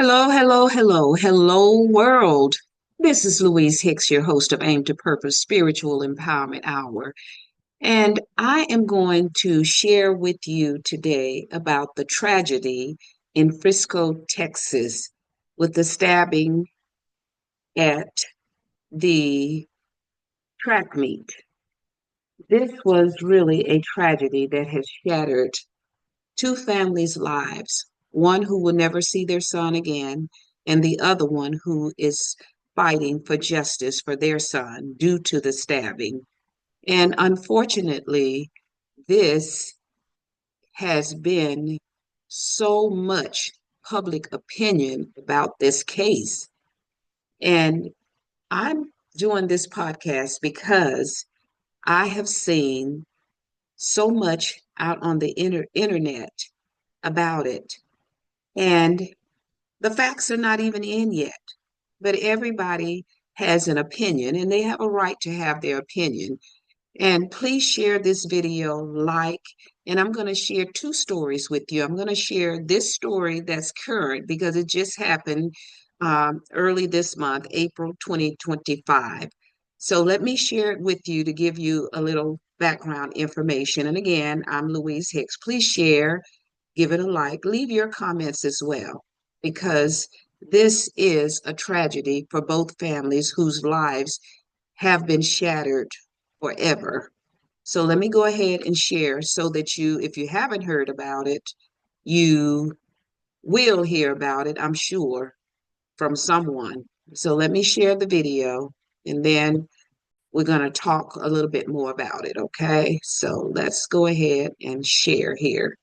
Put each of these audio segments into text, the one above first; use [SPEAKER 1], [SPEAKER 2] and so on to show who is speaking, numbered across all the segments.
[SPEAKER 1] Hello, world. This is Louise Hicks, your host of Aim to Purpose Spiritual Empowerment Hour. And I am going to share with you today about the tragedy in Frisco, Texas, with the stabbing at the track meet. This was really a tragedy that has shattered two families' lives, one who will never see their son again, and the other one who is fighting for justice for their son due to the stabbing. And unfortunately, this has been so much public opinion about this case. And I'm doing this podcast because I have seen so much out on the internet about it. And the facts are not even in yet, but everybody has an opinion and they have a right to have their opinion. And please share this video, and I'm going to share two stories with you. I'm going to share this story that's current because it just happened early this month, April 2025. So let me share it with you to give you a little background information. And again, I'm Louise Hicks. Please share, give it a like, leave your comments as well, because this is a tragedy for both families whose lives have been shattered forever. So let me go ahead and share so that if you haven't heard about it, you will hear about it, I'm sure, from someone. So let me share the video and then we're going to talk a little bit more about it, okay? So let's go ahead and share here.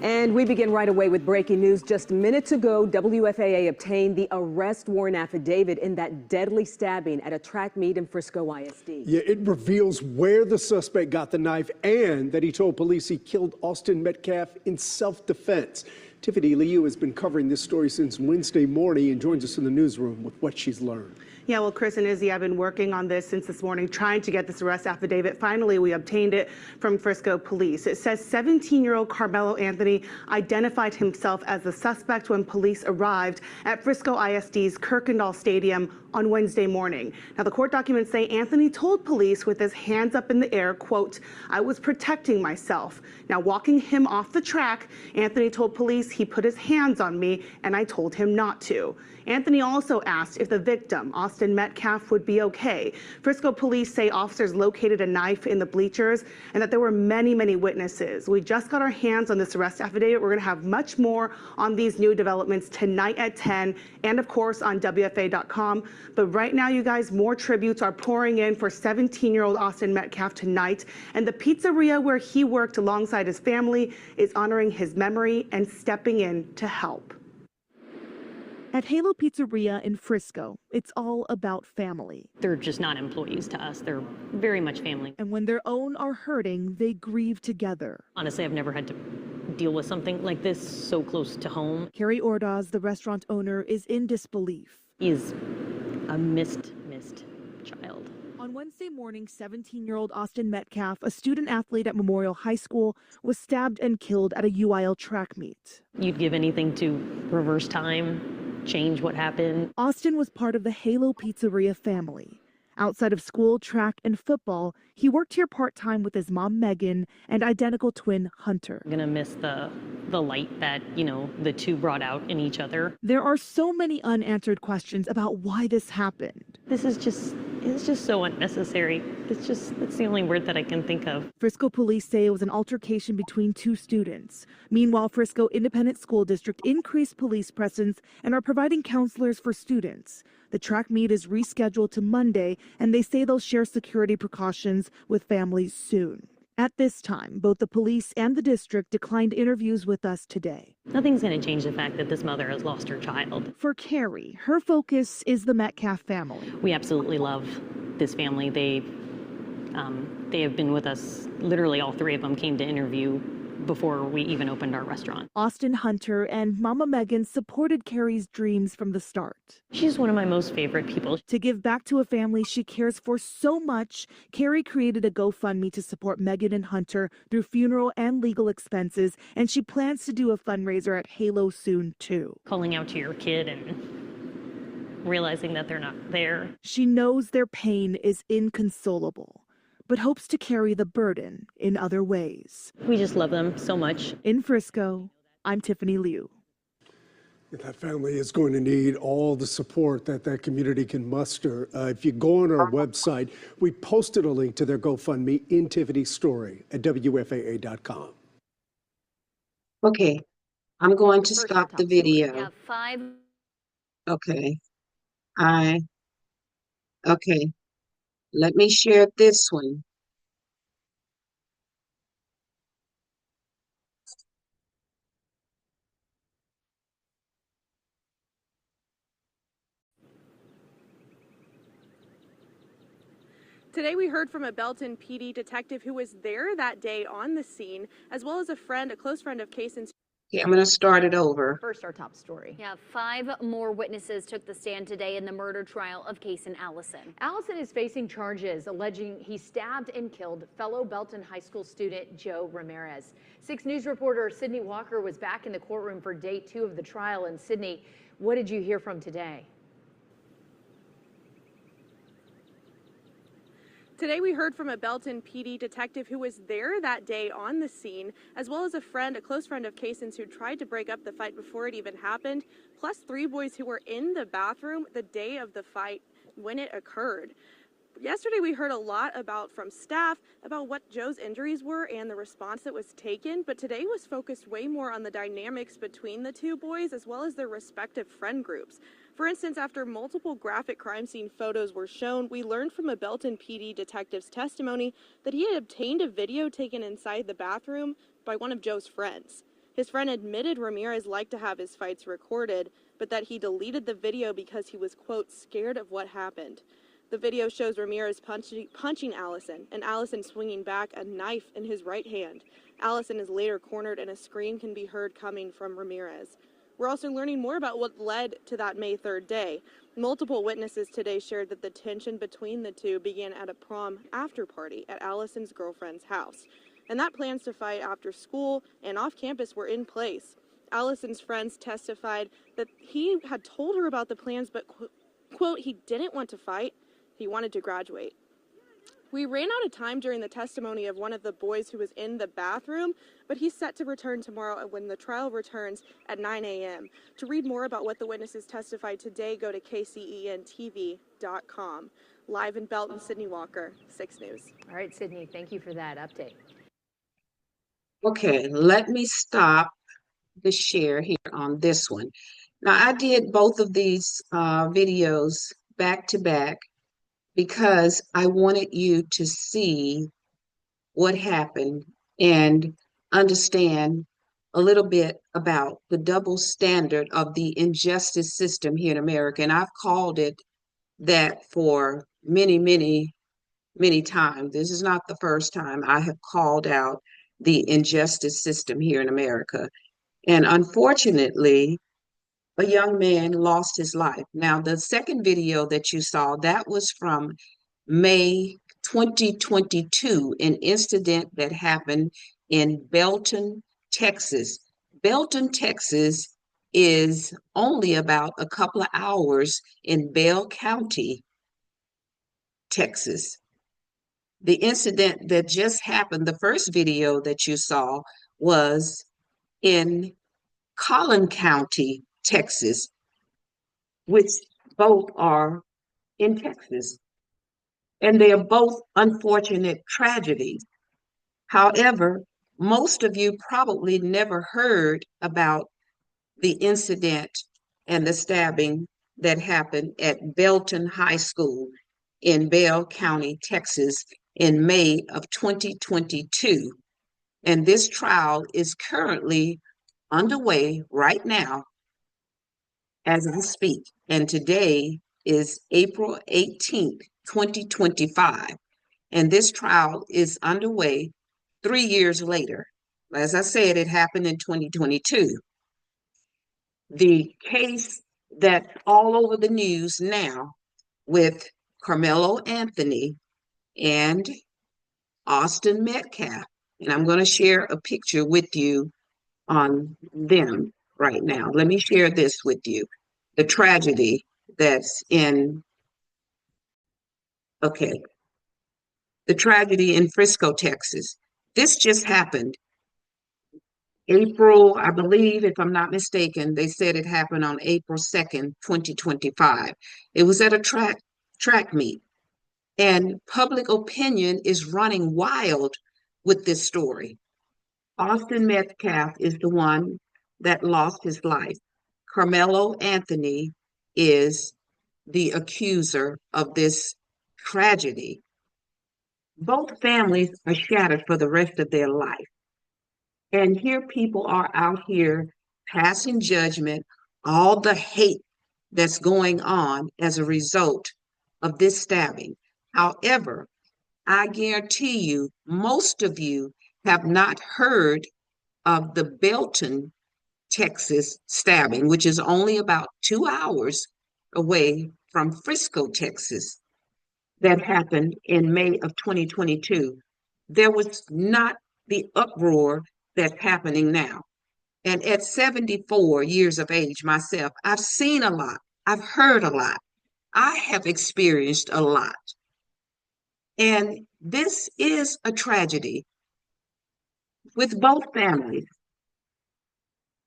[SPEAKER 2] And we begin right away with breaking news. Just minutes ago, WFAA obtained the arrest warrant affidavit in that deadly stabbing at a track meet in Frisco ISD.
[SPEAKER 3] Yeah, it reveals where the suspect got the knife and that he told police he killed Austin Metcalf in self-defense. Tiffany Liu has been covering this story since Wednesday morning and joins us in the newsroom with what she's learned.
[SPEAKER 4] Yeah, well, Chris and Izzy, I've been working on this since this morning, trying to get this arrest affidavit. Finally, we obtained it from Frisco police. It says 17-year-old Karmelo Anthony identified himself as the suspect when police arrived at Frisco ISD's Kirkendall Stadium on Wednesday morning. Now, the court documents say Anthony told police with his hands up in the air, quote, "I was protecting myself." Now, walking him off the track, Anthony told police he put his hands on me and I told him not to. Anthony also asked if the victim, Austin Metcalf, would be okay. Frisco police say officers located a knife in the bleachers and that there were many, many witnesses. We just got our hands on this arrest affidavit. We're going to have much more on these new developments tonight at 10 and, of course, on WFA.com. But right now, you guys, more tributes are pouring in for 17-year-old Austin Metcalf tonight. And the pizzeria where he worked alongside his family is honoring his memory and stepping in to help.
[SPEAKER 5] At Halo Pizzeria in Frisco, it's all about family.
[SPEAKER 6] They're just not employees to us. They're very much family.
[SPEAKER 5] And when their own are hurting, they grieve together.
[SPEAKER 6] Honestly, I've never had to deal with something like this so close to home.
[SPEAKER 5] Carrie Ordaz, the restaurant owner, is in disbelief.
[SPEAKER 6] He's a missed child.
[SPEAKER 5] On Wednesday morning, 17-year-old Austin Metcalf, a student athlete at Memorial High School, was stabbed and killed at a UIL track meet.
[SPEAKER 6] You'd give anything to reverse time, change what happened.
[SPEAKER 5] Austin was part of the Halo Pizzeria family. Outside of school, track, and football, he worked here part-time with his mom, Megan, and identical twin, Hunter.
[SPEAKER 6] I'm gonna miss the light that, the two brought out in each other.
[SPEAKER 5] There are so many unanswered questions about why this happened.
[SPEAKER 6] It's just so unnecessary. It's the only word that I can think of.
[SPEAKER 5] Frisco police say it was an altercation between two students. Meanwhile, Frisco Independent School District increased police presence and are providing counselors for students. The track meet is rescheduled to Monday, and they say they'll share security precautions with families soon. At this time, both the police and the district declined interviews with us today.
[SPEAKER 6] Nothing's going to change the fact that this mother has lost her child.
[SPEAKER 5] For Carrie, her focus is the Metcalf family.
[SPEAKER 6] We absolutely love this family. They have been with us. Literally, all three of them came to interview before we even opened our restaurant.
[SPEAKER 5] Austin Hunter and Mama Megan supported Carrie's dreams from the start.
[SPEAKER 6] She's one of my most favorite people.
[SPEAKER 5] To give back to a family she cares for so much, Carrie created a GoFundMe to support Megan and Hunter through funeral and legal expenses, and she plans to do a fundraiser at Halo soon, too.
[SPEAKER 6] Calling out to your kid and realizing that they're not there.
[SPEAKER 5] She knows their pain is inconsolable, but hopes to carry the burden in other ways.
[SPEAKER 6] We just love them so much.
[SPEAKER 5] In Frisco, I'm Tiffany Liu.
[SPEAKER 3] That family is going to need all the support that that community can muster. If you go on our website, we posted a link to their GoFundMe in Tiffany's story at WFAA.com.
[SPEAKER 1] Okay, I'm going to stop the video.
[SPEAKER 7] Yeah, 5.
[SPEAKER 1] Okay, okay, let me share this one.
[SPEAKER 8] Today we heard from a Belton PD detective who was there that day on the scene, as well as a close friend of Caysen's.
[SPEAKER 1] Okay, I'm going to start it over.
[SPEAKER 7] First, our top story. Yeah, 5 more witnesses took the stand today in the murder trial of Caysen Allison.
[SPEAKER 9] Allison is facing charges alleging he stabbed and killed fellow Belton High School student Joe Ramirez. 6 News reporter Sydney Walker was back in the courtroom for day 2 of the trial. And Sydney, what did you hear from today?
[SPEAKER 8] Today we heard from a Belton PD detective who was there that day on the scene, as well as a close friend of Caysen's who tried to break up the fight before it even happened, plus 3 boys who were in the bathroom the day of the fight when it occurred. Yesterday we heard a lot from staff about what Joe's injuries were and the response that was taken, but today was focused way more on the dynamics between the 2 boys as well as their respective friend groups. For instance, after multiple graphic crime scene photos were shown, we learned from a Belton PD detective's testimony that he had obtained a video taken inside the bathroom by one of Joe's friends. His friend admitted Ramirez liked to have his fights recorded, but that he deleted the video because he was, quote, scared of what happened. The video shows Ramirez punching Allison, and Allison swinging back, a knife in his right hand. Allison is later cornered, and a scream can be heard coming from Ramirez. We're also learning more about what led to that May 3rd day. Multiple witnesses today shared that the tension between the 2 began at a prom after party at Allison's girlfriend's house, and that plans to fight after school and off campus were in place. Allison's friends testified that he had told her about the plans, but, quote, he didn't want to fight. He wanted to graduate. We ran out of time during the testimony of one of the boys who was in the bathroom, but he's set to return tomorrow when the trial returns at 9 a.m. To read more about what the witnesses testified today, go to kcentv.com. Live in Belton, Sydney Walker, 6 News.
[SPEAKER 9] All right, Sydney, thank you for that update.
[SPEAKER 1] Okay, let me stop the share here on this one. Now, I did both of these videos back to back because I wanted you to see what happened and understand a little bit about the double standard of the injustice system here in America. And I've called it that for many, many, many times. This is not the first time I have called out the injustice system here in America. And unfortunately, a young man lost his life. Now, the second video that you saw, that was from May 2022, an incident that happened in Belton, Texas. Belton, Texas is only about a couple of hours in Bell County, Texas. The incident that just happened, the first video that you saw, was in Collin County, Texas, which both are in Texas. And they are both unfortunate tragedies. However, most of you probably never heard about the incident and the stabbing that happened at Belton High School in Bell County, Texas in May of 2022. And this trial is currently underway right now as I speak. And today is April 18th, 2025. And this trial is underway 3 years later. As I said, it happened in 2022. The case that's all over the news now with Karmelo Anthony and Austin Metcalf. And I'm going to share a picture with you on them right now. Let me share this with you. The tragedy that's in, okay, the tragedy in Frisco, Texas. This just happened April, I believe, if I'm not mistaken, they said it happened on April 2nd, 2025. It was at a track meet, and public opinion is running wild with this story. Austin Metcalf is the one that lost his life. Karmelo Anthony is the accuser of this tragedy. Both families are shattered for the rest of their life. And here people are out here passing judgment, all the hate that's going on as a result of this stabbing. However, I guarantee you, most of you have not heard of the Belton, Texas stabbing, which is only about 2 hours away from Frisco, Texas, that happened in May of 2022. There was not the uproar that's happening now. And at 74 years of age myself, I've seen a lot. I've heard a lot. I have experienced a lot. And this is a tragedy with both families.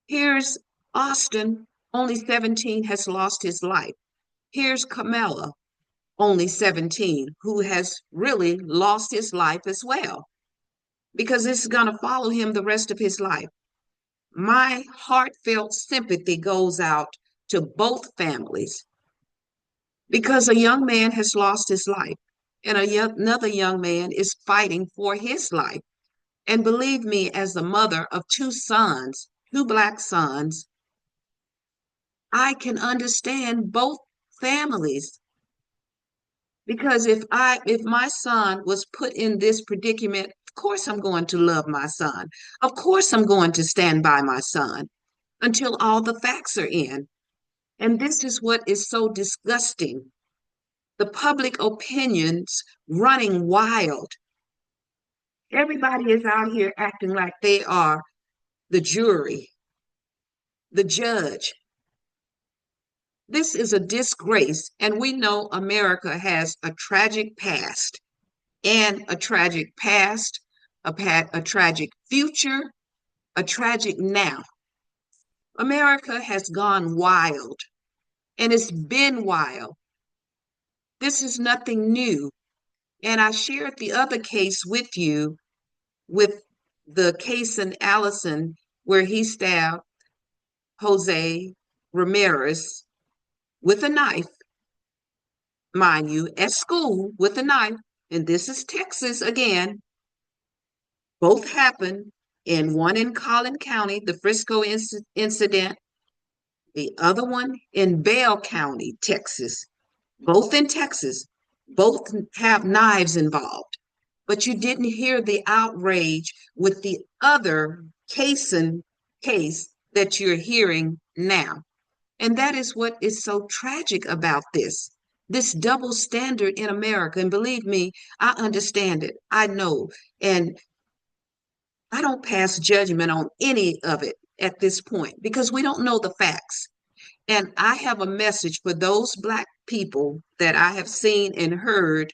[SPEAKER 1] Here's Austin, only 17, has lost his life. Here's Karmelo, only 17, who has really lost his life as well, because this is going to follow him the rest of his life. My heartfelt sympathy goes out to both families, because a young man has lost his life and another young man is fighting for his life. And believe me, as the mother of two sons, two Black sons, I can understand both families. Because if my son was put in this predicament, of course I'm going to love my son. Of course I'm going to stand by my son until all the facts are in. And this is what is so disgusting. The public opinions running wild. Everybody is out here acting like they are the jury, the judge. This is a disgrace, and we know America has a tragic past, and a tragic past, a tragic future, a tragic now. America has gone wild, and it's been wild. This is nothing new. And I shared the other case with you, with the Caysen Allison, where he stabbed Jose Ramirez with a knife, mind you, at school with a knife. And this is Texas again. Both happened, in one in Collin County, the Frisco incident, the other one in Bell County, Texas. Both in Texas. Both have knives involved. But you didn't hear the outrage with the other Caysen case that you're hearing now. And that is what is so tragic about this double standard in America. And believe me, I understand it. I know. And I don't pass judgment on any of it at this point because we don't know the facts. And I have a message for those Black people that I have seen and heard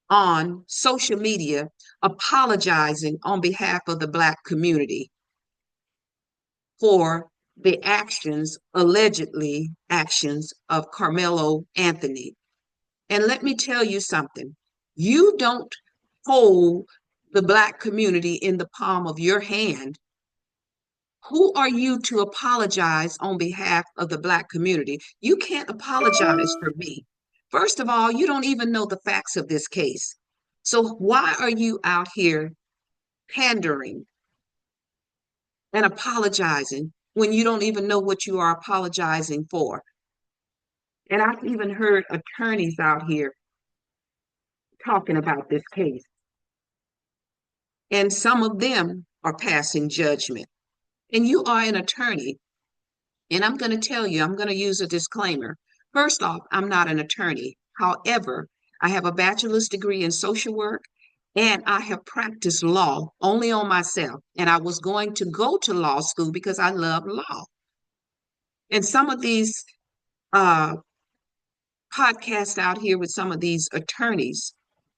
[SPEAKER 1] on social media apologizing on behalf of the Black community for the allegedly actions of Karmelo Anthony. And let me tell you something. You don't hold the Black community in the palm of your hand. Who are you to apologize on behalf of the Black community? You can't apologize for me. First of all, you don't even know the facts of this case. So why are you out here pandering and apologizing when you don't even know what you are apologizing for? And I've even heard attorneys out here talking about this case. And some of them are passing judgment. And you are an attorney. And I'm going to tell you, I'm going to use a disclaimer. First off, I'm not an attorney. However, I have a bachelor's degree in social work and I have practiced law only on myself. And I was going to go to law school because I love law. And some of these uh, podcasts out here with some of these attorneys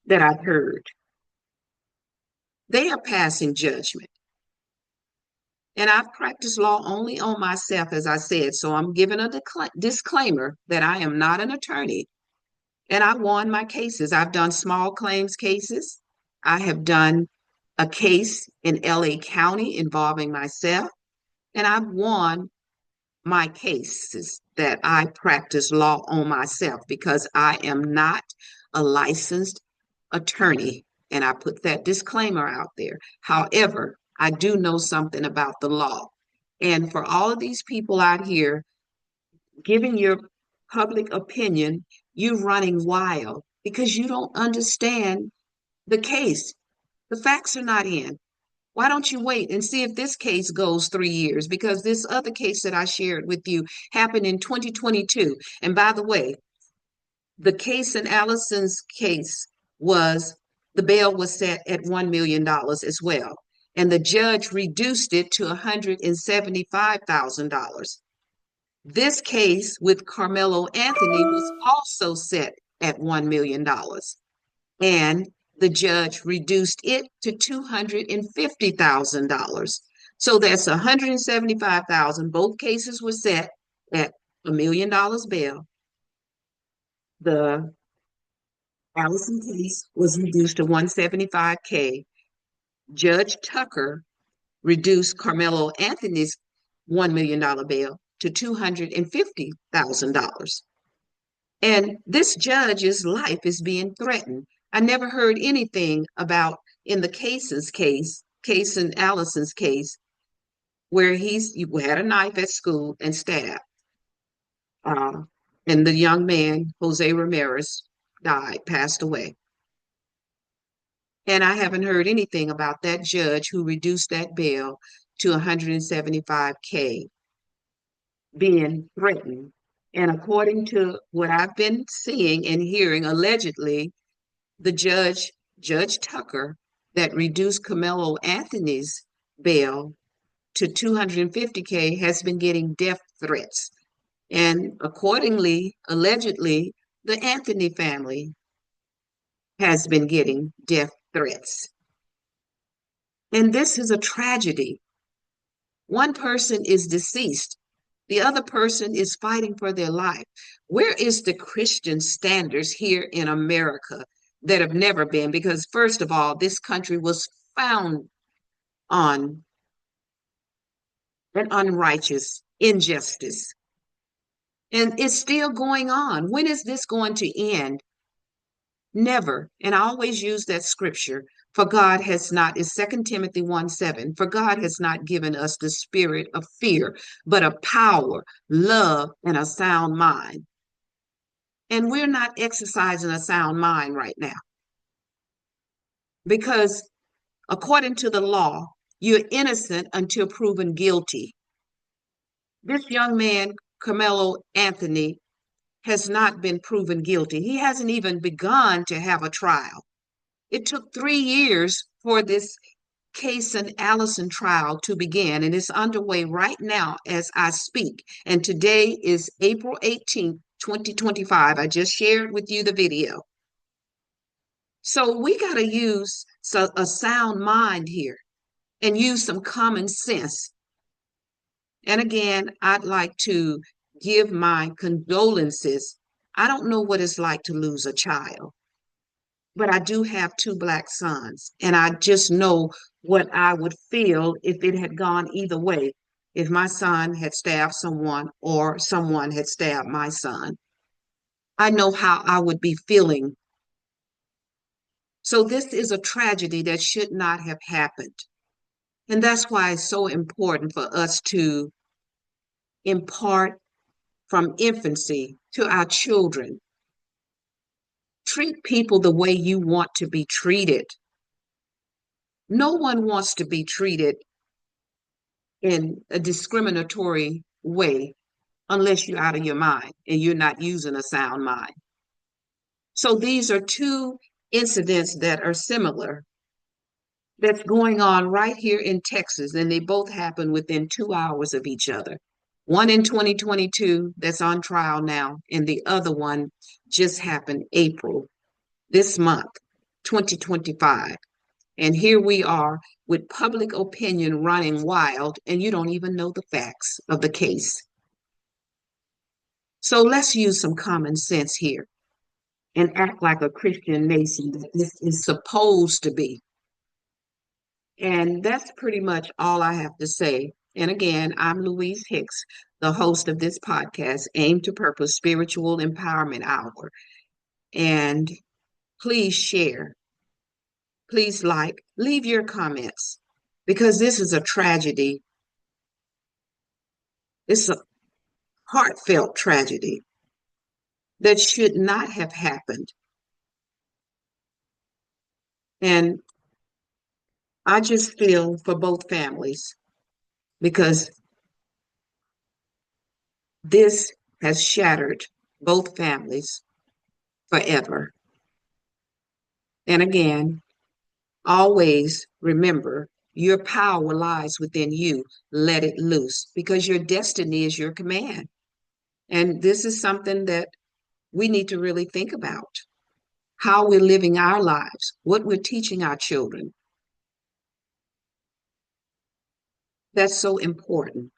[SPEAKER 1] that I've heard, they are passing judgment. And I've practiced law only on myself, as I said. So I'm giving a disclaimer that I am not an attorney. And I won my cases. I've done small claims cases. I have done a case in LA County involving myself. And I've won my cases that I practice law on myself because I am not a licensed attorney. And I put that disclaimer out there. However, I do know something about the law. And for all of these people out here giving your public opinion, you running wild because you don't understand the case. The facts are not in. Why don't you wait and see if this case goes 3 years? Because this other case that I shared with you happened in 2022. And by the way, the Caysen Allison's case the bail was set at $1 million as well. And the judge reduced it to $175,000. This case with Karmelo Anthony was also set at $1 million. And the judge reduced it to $250,000. So that's $175,000. Both cases were set at $1 million bail. The Allison case was reduced to $175K. Judge Tucker reduced Karmelo Anthony's $1 million bail to $250,000. And this judge's life is being threatened. I never heard anything about in the Caysen Allison's case, where he had a knife at school and stabbed. And the young man, Jose Ramirez, passed away. And I haven't heard anything about that judge who reduced that bail to $175K being threatened. And according to what I've been seeing and hearing, allegedly, the Judge Tucker, that reduced Karmelo Anthony's bail to $250K has been getting death threats. And accordingly, allegedly, the Anthony family has been getting death threats. And this is a tragedy. One person is deceased. The other person is fighting for their life. Where is the Christian standards here in America that have never been? Because first of all, this country was found on an unrighteous injustice. And it's still going on. When is this going to end? Never. And I always use that scripture. For God has not, is 2 Timothy 1:7. For God has not given us the spirit of fear, but of power, love, and a sound mind. And we're not exercising a sound mind right now. Because according to the law, you're innocent until proven guilty. This young man, Karmelo Anthony, has not been proven guilty. He hasn't even begun to have a trial. It took 3 years for this Caysen Allison trial to begin, and it's underway right now as I speak. And today is April 18th, 2025. I just shared with you the video. So we got to use a sound mind here and use some common sense. And again, I'd like to give my condolences. I don't know what it's like to lose a child, but I do have 2 Black sons, and I just know what I would feel if it had gone either way, if my son had stabbed someone or someone had stabbed my son. I know how I would be feeling. So this is a tragedy that should not have happened. And that's why it's so important for us to impart from infancy to our children. Treat people the way you want to be treated. No one wants to be treated in a discriminatory way unless you're out of your mind and you're not using a sound mind. So these are two incidents that are similar that's going on right here in Texas, and they both happen within 2 hours of each other. One in 2022 that's on trial now, and the other one just happened April this month, 2025. And here we are with public opinion running wild, and you don't even know the facts of the case. So let's use some common sense here and act like a Christian nation that this is supposed to be. And that's pretty much all I have to say. And again, I'm Louise Hicks, the host of this podcast, Aim to Purpose Spiritual Empowerment Hour. And please share, please like, leave your comments, because this is a tragedy. It's a heartfelt tragedy that should not have happened. And I just feel for both families, because this has shattered both families forever. And again, always remember, your power lies within you. Let it loose, because your destiny is your command. And this is something that we need to really think about. How we're living our lives, what we're teaching our children. That's so important.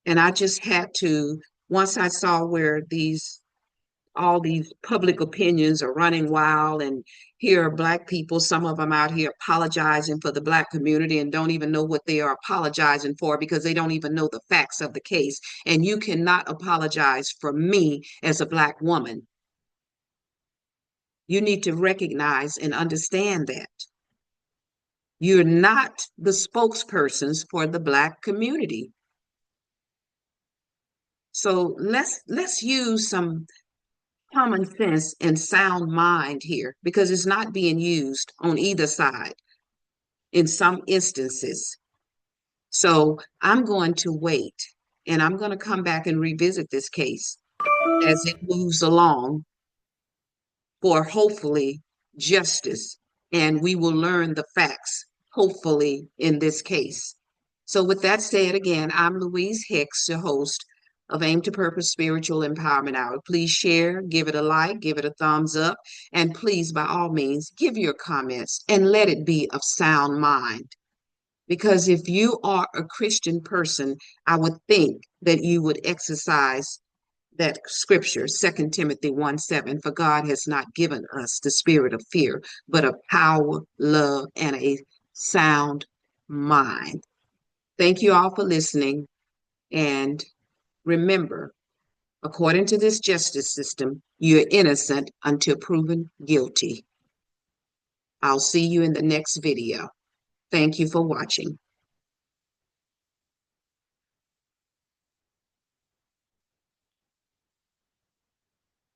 [SPEAKER 1] And I just had to, once I saw where all these public opinions are running wild, and here are Black people, some of them out here apologizing for the Black community and don't even know what they are apologizing for, because they don't even know the facts of the case. And you cannot apologize for me as a Black woman. You need to recognize and understand that you're not the spokespersons for the Black community. So let's use some common sense and sound mind here, because it's not being used on either side in some instances. So I'm going to wait, and I'm going to come back and revisit this case as it moves along for hopefully justice, and we will learn the facts, hopefully, in this case. So with that said, again, I'm Louise Hicks, your host of Aim to Purpose Spiritual Empowerment Hour. Please share, give it a like, give it a thumbs up, and please, by all means, give your comments and let it be of sound mind. Because if you are a Christian person, I would think that you would exercise that scripture, 2 Timothy 1:7, for God has not given us the spirit of fear, but of power, love, and a sound mind. Thank you all for listening. And remember, according to this justice system, you're innocent until proven guilty. I'll see you in the next video. Thank you for watching.